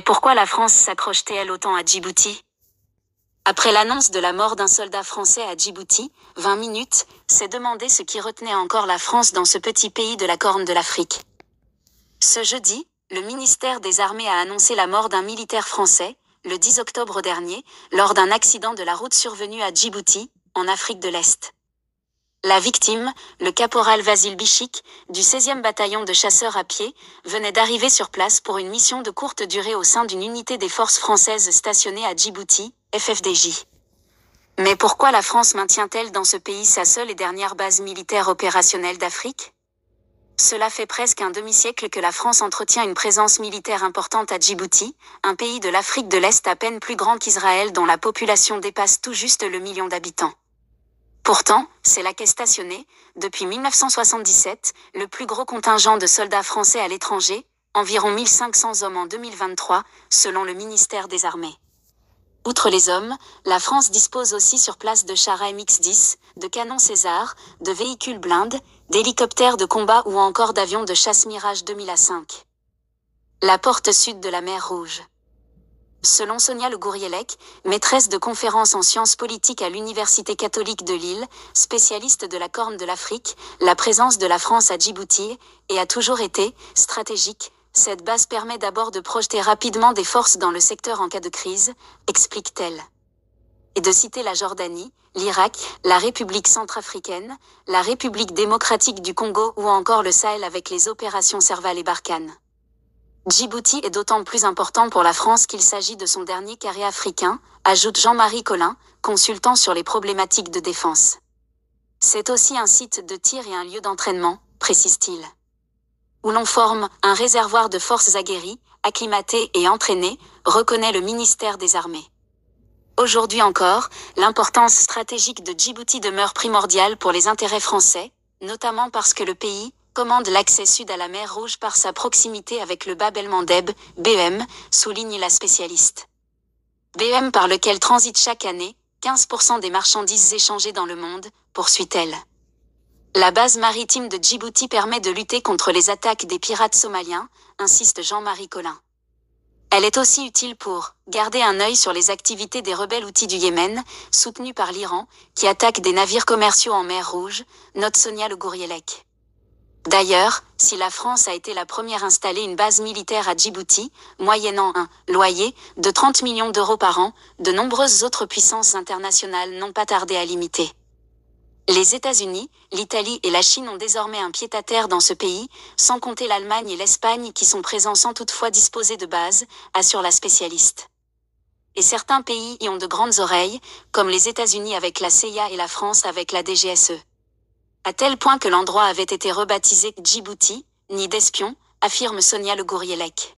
pourquoi la France s'accroche-t-elle autant à Djibouti? Après l'annonce de la mort d'un soldat français à Djibouti, 20 minutes, s'est demandé ce qui retenait encore la France dans ce petit pays de la Corne de l'Afrique. Ce jeudi, le ministère des Armées a annoncé la mort d'un militaire français, le 10 octobre dernier, lors d'un accident de la route survenu à Djibouti, en Afrique de l'Est. La victime, le caporal Vasil Bichik, du 16e bataillon de chasseurs à pied, venait d'arriver sur place pour une mission de courte durée au sein d'une unité des forces françaises stationnées à Djibouti, FFDJ. Mais pourquoi la France maintient-elle dans ce pays sa seule et dernière base militaire opérationnelle d'Afrique? Cela fait presque un demi-siècle que la France entretient une présence militaire importante à Djibouti, un pays de l'Afrique de l'Est à peine plus grand qu'Israël dont la population dépasse tout juste le million d'habitants. Pourtant, c'est là qu'est stationné, depuis 1977, le plus gros contingent de soldats français à l'étranger, environ 1500 hommes en 2023, selon le ministère des Armées. Outre les hommes, la France dispose aussi sur place de chars AMX-10, de canons César, de véhicules blindes, d'hélicoptères de combat ou encore d'avions de chasse Mirage 2005. La porte sud de la mer Rouge. Selon Sonia Le Gourielec, maîtresse de conférences en sciences politiques à l'Université catholique de Lille, spécialiste de la Corne de l'Afrique, la présence de la France à Djibouti a toujours été stratégique. Cette base permet d'abord de projeter rapidement des forces dans le secteur en cas de crise, explique-t-elle. Et de citer la Jordanie, l'Irak, la République centrafricaine, la République démocratique du Congo ou encore le Sahel avec les opérations Serval et Barkhane. Djibouti est d'autant plus important pour la France qu'il s'agit de son dernier carré africain, ajoute Jean-Marie Collin, consultant sur les problématiques de défense. C'est aussi un site de tir et un lieu d'entraînement, précise-t-il, où l'on forme un réservoir de forces aguerries, acclimatées et entraînées, reconnaît le ministère des Armées. Aujourd'hui encore, l'importance stratégique de Djibouti demeure primordiale pour les intérêts français, notamment parce que le pays commande l'accès sud à la mer Rouge par sa proximité avec le Bab el-Mandeb, BEM, souligne la spécialiste. BEM par lequel transitent chaque année 15% des marchandises échangées dans le monde, poursuit-elle. La base maritime de Djibouti permet de lutter contre les attaques des pirates somaliens, insiste Jean-Marie Collin. Elle est aussi utile pour garder un œil sur les activités des rebelles houthis du Yémen, soutenus par l'Iran, qui attaquent des navires commerciaux en mer Rouge, note Sonia Le Gourielec. D'ailleurs, si la France a été la première à installer une base militaire à Djibouti, moyennant un loyer de 30 millions d'euros par an, de nombreuses autres puissances internationales n'ont pas tardé à l'imiter. Les États-Unis, l'Italie et la Chine ont désormais un pied-à-terre dans ce pays, sans compter l'Allemagne et l'Espagne qui sont présents sans toutefois disposer de base, assure la spécialiste. Et certains pays y ont de grandes oreilles, comme les États-Unis avec la CIA et la France avec la DGSE. À tel point que l'endroit avait été rebaptisé Djibouti, nid d'espions, affirme Sonia Le Gourielec.